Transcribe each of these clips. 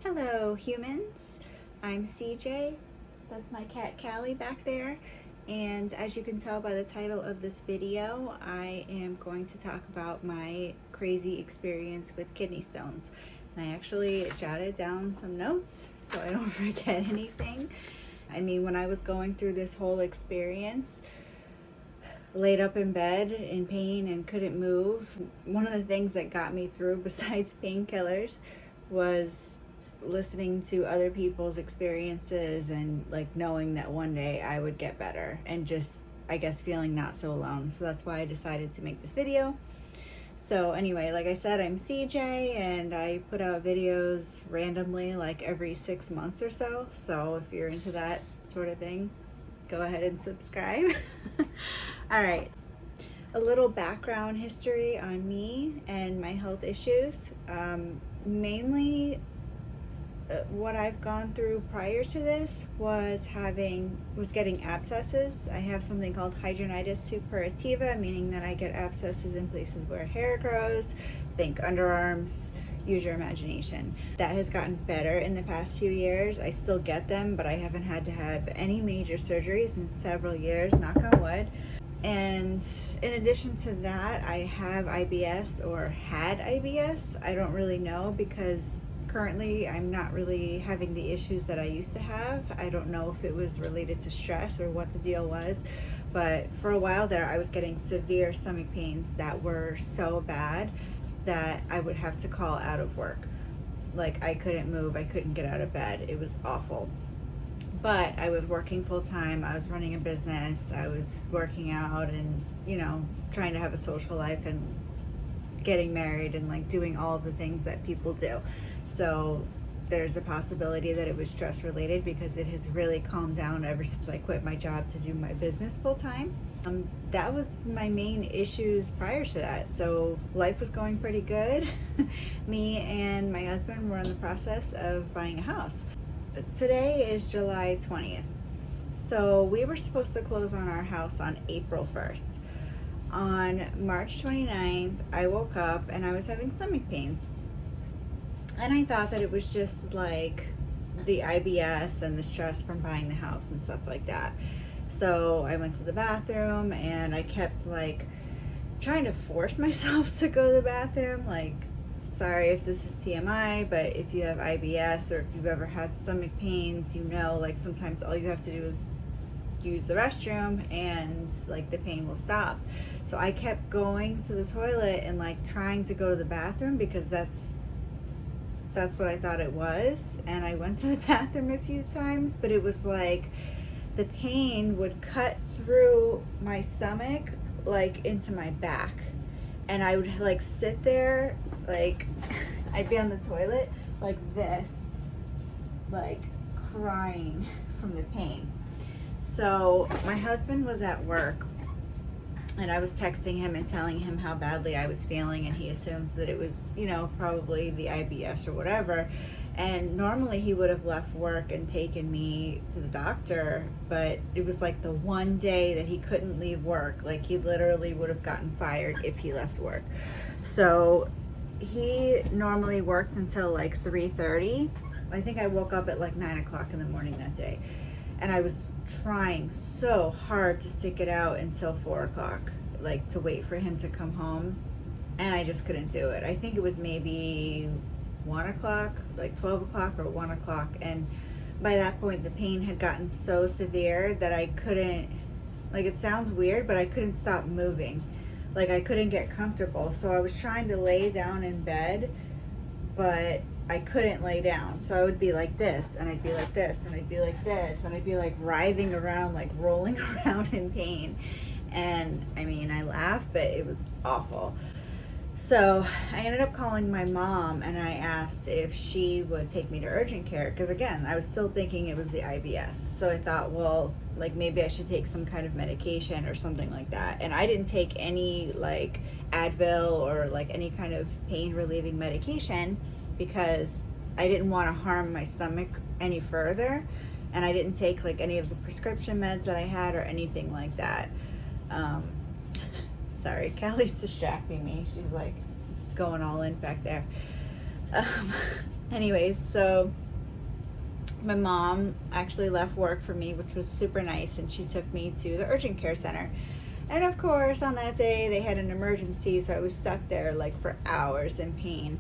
Hello humans, I'm CJ, that's my cat Callie back there, and as you can tell by the title of this video, I am going to talk about my crazy experience with kidney stones. And I actually jotted down some notes so I don't forget anything. I mean, when I was going through this whole experience, laid up in bed in pain and couldn't move, one of the things that got me through besides painkillers was listening to other people's experiences and like knowing that one day I would get better and just, I guess, feeling not so alone. So that's why I decided to make this video. So anyway, like I said, I'm CJ and I put out videos randomly like every 6 months or so. So if you're into that sort of thing, go ahead and subscribe. All right, a little background history on me and my health issues. Mainly what I've gone through prior to this was getting abscesses. I have something called hidradenitis suppurativa, meaning that I get abscesses in places where hair grows. Think underarms, use your imagination. That has gotten better in the past few years. I still get them, but I haven't had to have any major surgeries in several years, knock on wood. And in addition to that, I have IBS, or had IBS. I don't really know because currently I'm not really having the issues that I used to have. I don't know if it was related to stress or what the deal was, but for a while there I was getting severe stomach pains that were so bad that I would have to call out of work. Like, I couldn't move, I couldn't get out of bed. It was awful. But I was working full time, I was running a business, I was working out and, you know, trying to have a social life and getting married and like doing all of the things that people do. So there's a possibility that it was stress related because it has really calmed down ever since I quit my job to do my business full time. That was my main issues prior to that. So life was going pretty good. Me and my husband were in the process of buying a house. Today is July 20th. So we were supposed to close on our house on April 1st. On March 29th, I woke up and I was having stomach pains. And I thought that it was just like the IBS and the stress from buying the house and stuff like that. So I went to the bathroom and I kept like trying to force myself to go to the bathroom. Like, sorry if this is TMI, but if you have IBS or if you've ever had stomach pains, you know, like sometimes all you have to do is use the restroom and like the pain will stop. So I kept going to the toilet and like trying to go to the bathroom because that's what I thought it was. And I went to the bathroom a few times, but it was like the pain would cut through my stomach like into my back, and I would like sit there, like I'd be on the toilet like this, like crying from the pain. So my husband was at work and I was texting him and telling him how badly I was feeling, and he assumed that it was, you know, probably the IBS or whatever. And normally he would have left work and taken me to the doctor, but it was like the one day that he couldn't leave work. Like, he literally would have gotten fired if he left work. So he normally worked until like 3:30. I think I woke up at like 9 o'clock in the morning that day. And I was trying so hard to stick it out until 4 o'clock, like to wait for him to come home. And I just couldn't do it. I think it was maybe 1 o'clock, like 12 o'clock or 1 o'clock. And by that point, the pain had gotten so severe that I couldn't, like, it sounds weird, but I couldn't stop moving. Like, I couldn't get comfortable. So I was trying to lay down in bed, but I couldn't lay down. So I would be like this, and I'd be like this, and I'd be like this, and I'd be like writhing around, like rolling around in pain. And I mean, I laughed, but it was awful. So I ended up calling my mom and I asked if she would take me to urgent care, because again, I was still thinking it was the IBS. So I thought, well, like maybe I should take some kind of medication or something like that. And I didn't take any like Advil or like any kind of pain relieving medication because I didn't want to harm my stomach any further. And I didn't take like any of the prescription meds that I had or anything like that. Sorry, Callie's distracting me. She's like going all in back there. Anyways, so my mom actually left work for me, which was super nice, and she took me to the urgent care center. And of course, on that day, they had an emergency, so I was stuck there like for hours in pain.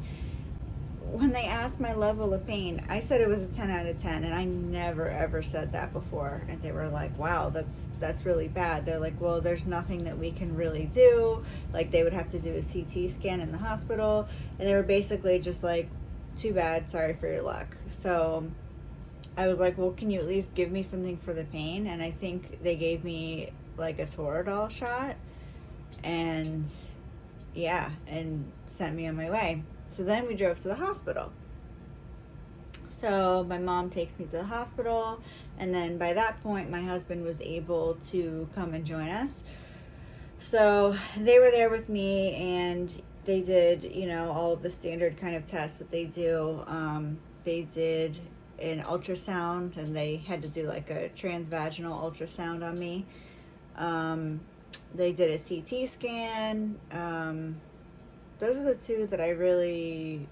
When they asked my level of pain, I said it was a 10 out of 10, and I never ever said that before. And they were like, wow, that's really bad. They're like, well, there's nothing that we can really do. Like, they would have to do a CT scan in the hospital, and they were basically just like, too bad, sorry for your luck. So I was like, well, can you at least give me something for the pain? And I think they gave me like a Toradol shot, and yeah, and sent me on my way. So then we drove to the hospital. So my mom takes me to the hospital, and then by that point, my husband was able to come and join us. So they were there with me, and they did, all of the standard kind of tests that they do. They did an ultrasound, and they had to do like a transvaginal ultrasound on me. They did a CT scan. Those are the two that I really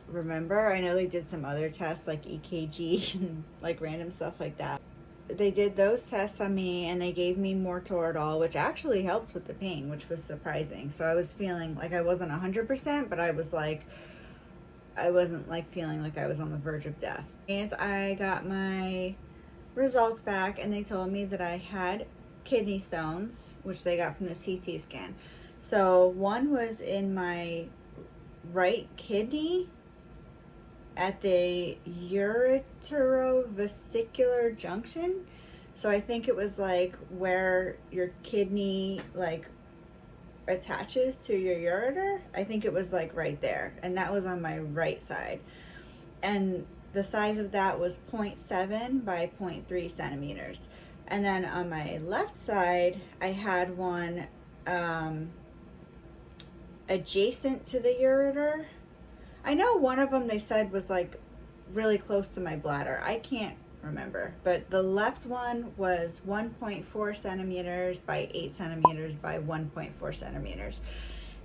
remember. I know they did some other tests like EKG and like random stuff like that. They did those tests on me, and they gave me more Toradol, which actually helped with the pain, which was surprising. So I was feeling like I wasn't 100%, but I wasn't like feeling like I was on the verge of death. As I got my results back, and they told me that I had kidney stones, which they got from the CT scan. So one was in my right kidney at the ureterovesicular junction. So I think it was like where your kidney like attaches to your ureter. I think it was like right there, and that was on my right side. And the size of that was 0.7 by 0.3 centimeters. And then on my left side, I had one adjacent to the ureter. I know one of them they said was like really close to my bladder. I can't remember, but the left one was 1.4 centimeters by 8 centimeters by 1.4 centimeters.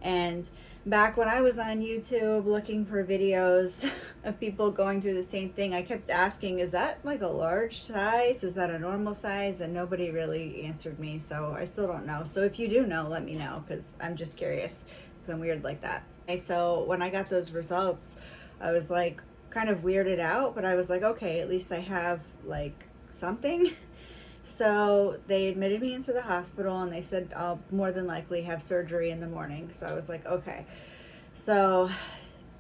And back when I was on YouTube looking for videos of people going through the same thing, I kept asking, is that like a large size? Is that a normal size? And nobody really answered me, so I still don't know. So if you do know, let me know, because I'm just curious, because I'm weird like that. Okay, so when I got those results, I was like kind of weirded out, but I was like, okay, at least I have like something. So they admitted me into the hospital, and they said I'll more than likely have surgery in the morning. So I was like, okay. So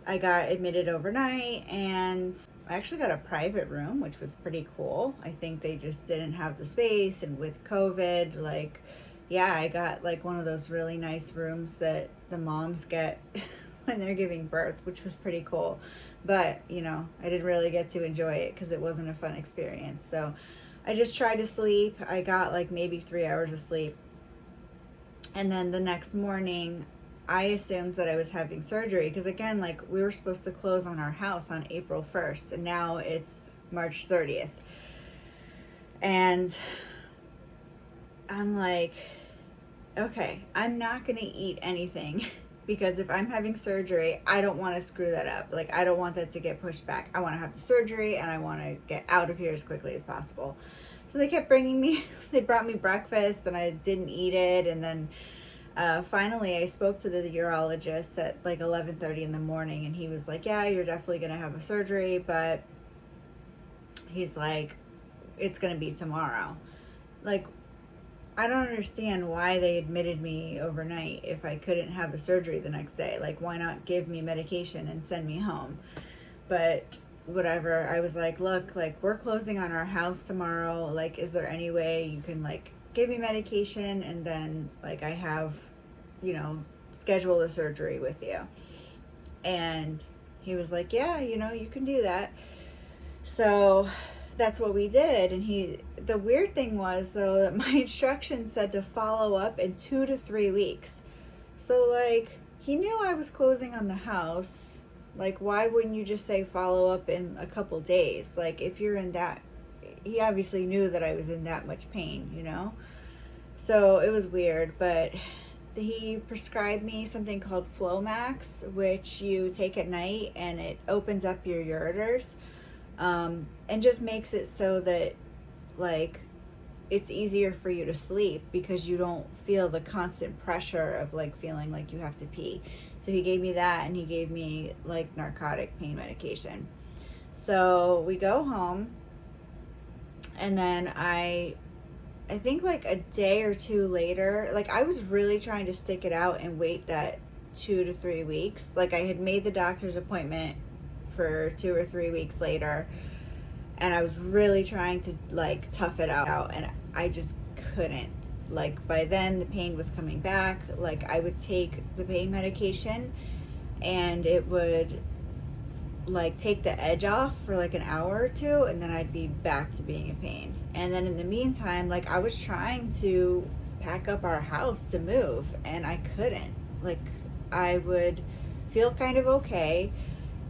I got admitted overnight, and I actually got a private room, which was pretty cool. I think they just didn't have the space, and with COVID, like, yeah, I got like one of those really nice rooms that the moms get when they're giving birth, which was pretty cool. But, I didn't really get to enjoy it because it wasn't a fun experience. So I just tried to sleep. I got like maybe 3 hours of sleep. And then the next morning, I assumed that I was having surgery because, again, like, we were supposed to close on our house on April 1st, and now it's March 30th. And I'm like, okay, I'm not going to eat anything because if I'm having surgery, I don't want to screw that up. Like, I don't want that to get pushed back. I want to have the surgery, and I want to get out of here as quickly as possible. So they kept bringing me, they brought me breakfast, and I didn't eat it. And then finally I spoke to the urologist at like 11:30 in the morning, and he was like, yeah, you're definitely going to have a surgery, but he's like, it's going to be tomorrow. Like, I don't understand why they admitted me overnight if I couldn't have the surgery the next day. Like, why not give me medication and send me home? But whatever. I was like, look, like, we're closing on our house tomorrow. Like, is there any way you can like give me medication, and then like I have, schedule the surgery with you? And he was like, yeah, you can do that. So that's what we did. And the weird thing was, though, that my instructions said to follow up in 2 to 3 weeks. So like, he knew I was closing on the house. Like, why wouldn't you just say follow up in a couple days? Like, if you're in that, he obviously knew that I was in that much pain, So it was weird. But he prescribed me something called Flomax, which you take at night, and it opens up your ureters, and just makes it so that, like, it's easier for you to sleep because you don't feel the constant pressure of, like, feeling like you have to pee. So he gave me that, and he gave me, like, narcotic pain medication. So we go home, and then I think like a day or two later, like, I was really trying to stick it out and wait that 2 to 3 weeks. Like, I had made the doctor's appointment for 2 or 3 weeks later, and I was really trying to, like, tough it out, and I just couldn't. Like, by then the pain was coming back. Like, I would take the pain medication, and it would, like, take the edge off for like an hour or two, and then I'd be back to being in pain. And then in the meantime, like, I was trying to pack up our house to move, and I couldn't. Like, I would feel kind of okay,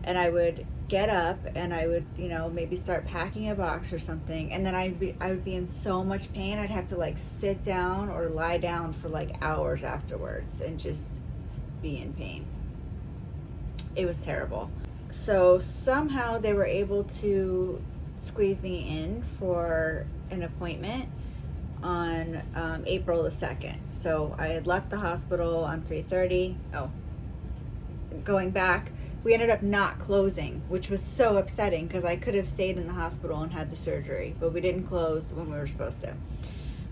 and I would get up, and I would, maybe start packing a box or something, and then I would be in so much pain, I'd have to, like, sit down or lie down for like hours afterwards and just be in pain. It was terrible. So somehow they were able to squeeze me in for an appointment on April the 2nd. So I had left the hospital on 3:30. Oh, going back, we ended up not closing, which was so upsetting because I could have stayed in the hospital and had the surgery, but we didn't close when we were supposed to.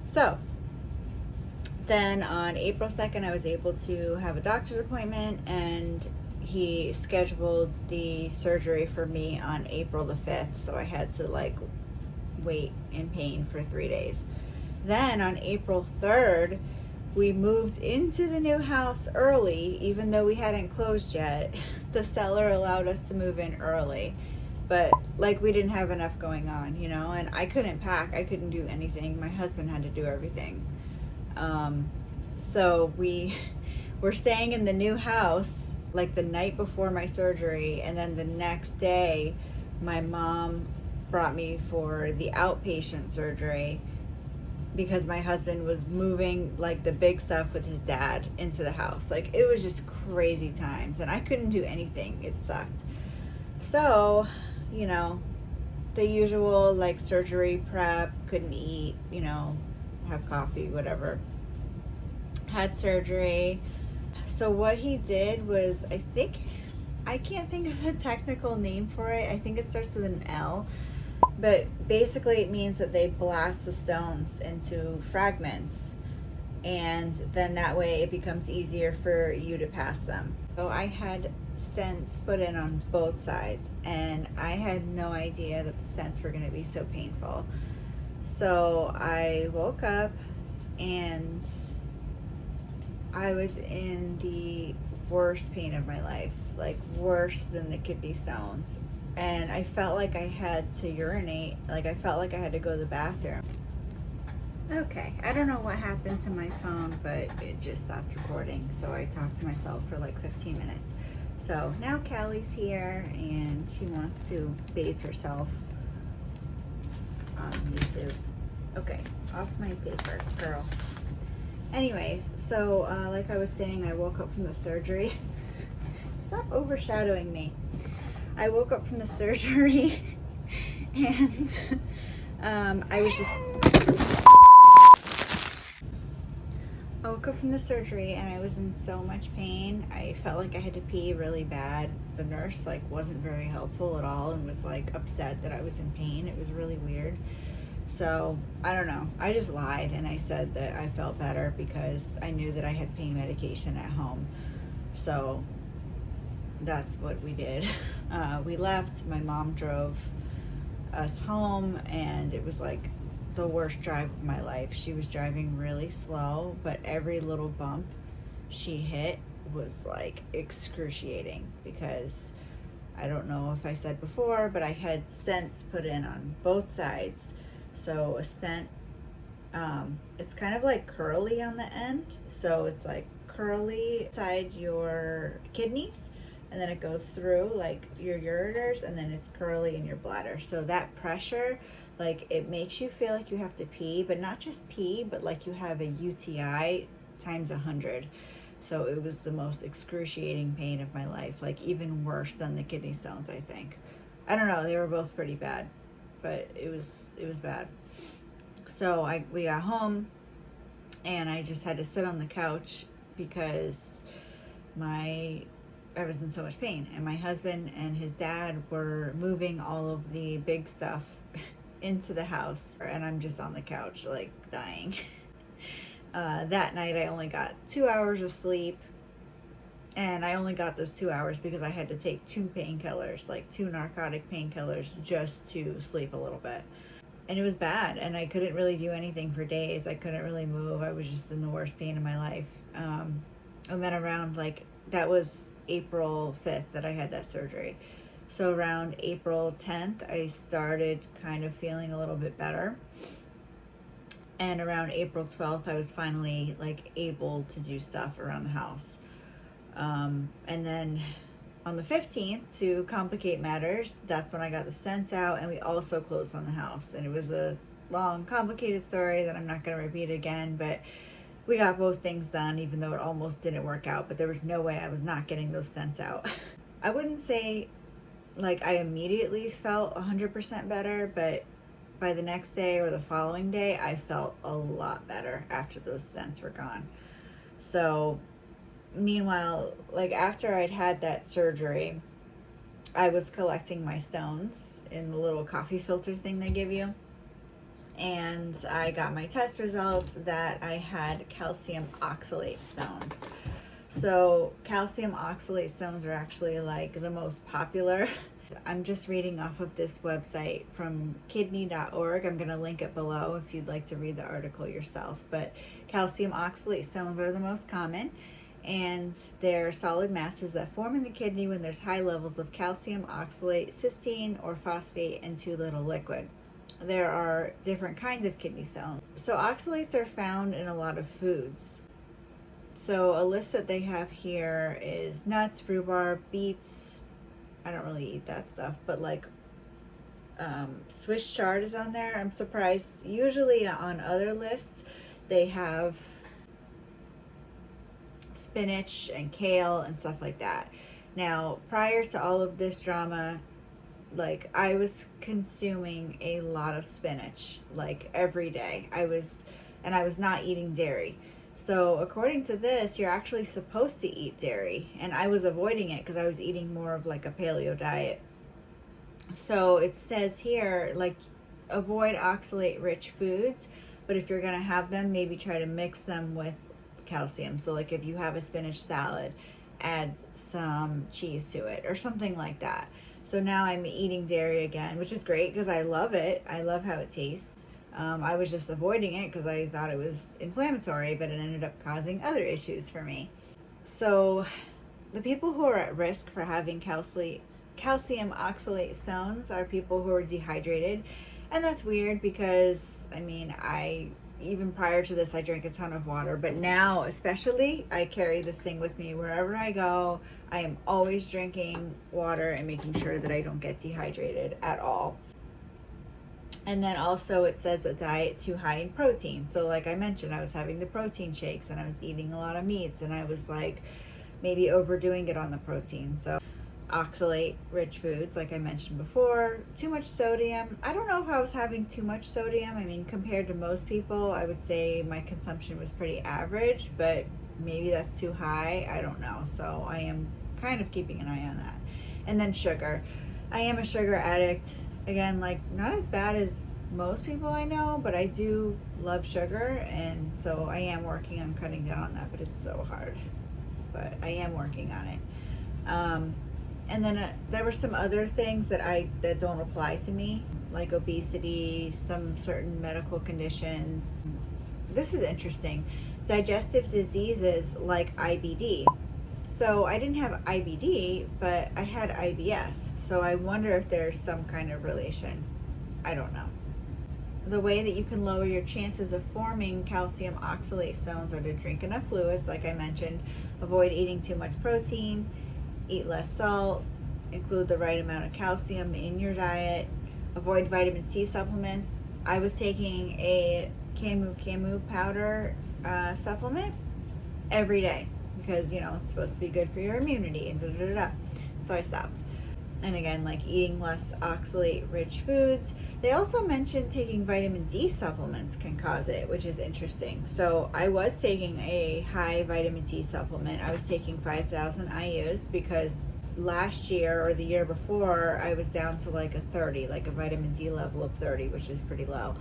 So then on April 2nd, I was able to have a doctor's appointment, and he scheduled the surgery for me on April the 5th. So I had to, like, wait in pain for 3 days. Then on April 3rd, we moved into the new house early, even though we hadn't closed yet. The seller allowed us to move in early, but, like, we didn't have enough going on, and I couldn't pack. I couldn't do anything. My husband had to do everything. So we were staying in the new house, like, the night before my surgery, and then the next day my mom brought me for the outpatient surgery because my husband was moving, like, the big stuff with his dad into the house. Like, it was just crazy times, and I couldn't do anything. It sucked. So, the usual, like, surgery prep, couldn't eat, have coffee, whatever. Had surgery. So what he did was, I can't think of the technical name for it. I think it starts with an L. But basically it means that they blast the stones into fragments, and then that way it becomes easier for you to pass them. So I had stents put in on both sides, and I had no idea that the stents were going to be so painful. So I woke up, and I was in the worst pain of my life, like, worse than the kidney stones. And I felt like I had to urinate. Like, I felt like I had to go to the bathroom. Okay, I don't know what happened to my phone, but it just stopped recording. So I talked to myself for like 15 minutes. So now Callie's here, and she wants to bathe herself on YouTube. Okay, off my paper, girl. Anyways, so like I was saying, I woke up from the surgery. Stop overshadowing me. I woke up from the surgery, and I woke up from the surgery, and I was in so much pain. I felt like I had to pee really bad. The nurse, like, wasn't very helpful at all, and was, like, upset that I was in pain. It was really weird. So I don't know. I just lied, and I said that I felt better because I knew that I had pain medication at home. So that's what we did. We left. My mom drove us home, and it was like the worst drive of my life. She was driving really slow, but every little bump she hit was, like, excruciating because I don't know if I said before, but I had stents put in on both sides. So a stent, it's kind of like curly on the end. So it's like curly inside your kidneys, and then it goes through, like, your ureters, and then it's curly in your bladder. So that pressure, like, it makes you feel like you have to pee, but not just pee, but like you have a UTI times 100. So it was the most excruciating pain of my life, like even worse than the kidney stones, I think. I don't know, they were both pretty bad, but it was bad. So we got home, and I just had to sit on the couch because I was in so much pain, and my husband and his dad were moving all of the big stuff into the house, and I'm just on the couch like dying. That night I only got 2 hours of sleep, and I only got those 2 hours because I had to take 2 painkillers, like 2 narcotic painkillers, just to sleep a little bit. And it was bad, and I couldn't really do anything for days. I couldn't really move. I was just in the worst pain of my life. And then around, like, that was April 5th that I had that surgery. So around April 10th, I started kind of feeling a little bit better. And around April 12th, I was finally like able to do stuff around the house. And then on the 15th, to complicate matters, that's when I got the stents out, and we also closed on the house. And it was a long, complicated story that I'm not going to repeat again, but we got both things done, even though it almost didn't work out. But there was no way I was not getting those stents out. I wouldn't say like I immediately felt 100% better, but by the next day or the following day, I felt a lot better after those stents were gone. So meanwhile, like after I'd had that surgery, I was collecting my stones in the little coffee filter thing they give you. And I got my test results that I had calcium oxalate stones. So calcium oxalate stones are actually like the most popular. I'm just reading off of this website from kidney.org. I'm going to link it below if you'd like to read the article yourself. But calcium oxalate stones are the most common, and they're solid masses that form in the kidney when there's high levels of calcium oxalate, cysteine, or phosphate in too little liquid. There are different kinds of kidney stones. So oxalates are found in a lot of foods. So a list that they have here is nuts, rhubarb, beets. I don't really eat that stuff, but like Swiss chard is on there. I'm surprised. Usually on other lists, they have spinach and kale and stuff like that. Now, prior to all of this drama, like I was consuming a lot of spinach, like every day. I was not eating dairy. So according to this, you're actually supposed to eat dairy, and I was avoiding it because I was eating more of like a paleo diet. So it says here, like, avoid oxalate rich foods, but if you're going to have them, maybe try to mix them with calcium. So like if you have a spinach salad, add some cheese to it or something like that. So now I'm eating dairy again, which is great because I love it. I love how it tastes. I was just avoiding it because I thought it was inflammatory, but it ended up causing other issues for me. So the people who are at risk for having calcium oxalate stones are people who are dehydrated. And that's weird because, I mean, even prior to this, I drank a ton of water, but now especially I carry this thing with me wherever I go. I am always drinking water and making sure that I don't get dehydrated at all. And then also it says a diet too high in protein. So like I mentioned, I was having the protein shakes and I was eating a lot of meats, and I was like maybe overdoing it on the protein. So oxalate rich foods, like I mentioned before, too much sodium. I don't know if I was having too much sodium. I mean, compared to most people, I would say my consumption was pretty average, but maybe that's too high. I don't know. So I am kind of keeping an eye on that. And then sugar. I am a sugar addict. Again, like not as bad as most people I know, but I do love sugar, and so I am working on cutting down on that, but it's so hard. But I am working on it. And then there were some other things that don't apply to me, like obesity, some certain medical conditions. This is interesting. Digestive diseases like IBD. So I didn't have IBD, but I had IBS. So I wonder if there's some kind of relation. I don't know. The way that you can lower your chances of forming calcium oxalate stones are to drink enough fluids, like I mentioned, avoid eating too much protein, eat less salt, include the right amount of calcium in your diet, avoid vitamin C supplements. I was taking a camu powder supplement, every day because, you know, it's supposed to be good for your immunity and da da da da. So I stopped. And again, like eating less oxalate rich foods. They also mentioned taking vitamin D supplements can cause it, which is interesting. So I was taking a high vitamin D supplement. I was taking 5,000 IUs because last year or the year before I was down to like a 30, like a vitamin D level of 30, which is pretty low.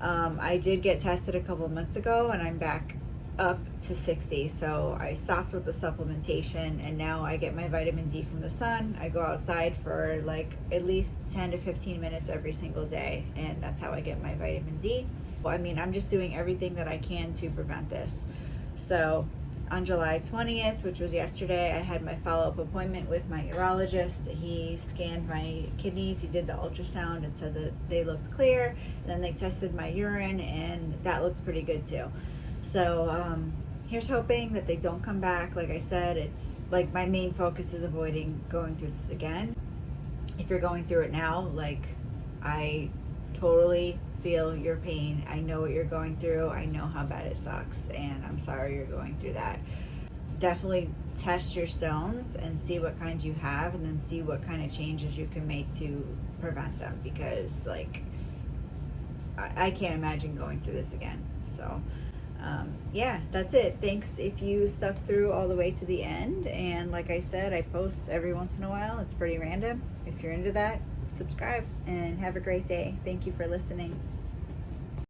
I did get tested a couple of months ago and I'm back up to 60. So I stopped with the supplementation and now I get my vitamin D from the sun. I go outside for like at least 10 to 15 minutes every single day, and that's how I get my vitamin D. Well, I mean, I'm just doing everything that I can to prevent this. So on July 20th, which was yesterday, I had my follow-up appointment with my urologist. He scanned my kidneys, he did the ultrasound and said that they looked clear. And then they tested my urine and that looked pretty good too. So here's hoping that they don't come back. Like I said, it's like my main focus is avoiding going through this again. If you're going through it now, like, I totally feel your pain. I know what you're going through. I know how bad it sucks, and I'm sorry you're going through that. Definitely test your stones and see what kinds you have, and then see what kind of changes you can make to prevent them, because like I can't imagine going through this again. So yeah, that's it. Thanks if you stuck through all the way to the end. And like I said, I post every once in a while. It's pretty random. If you're into that, subscribe and have a great day. Thank you for listening.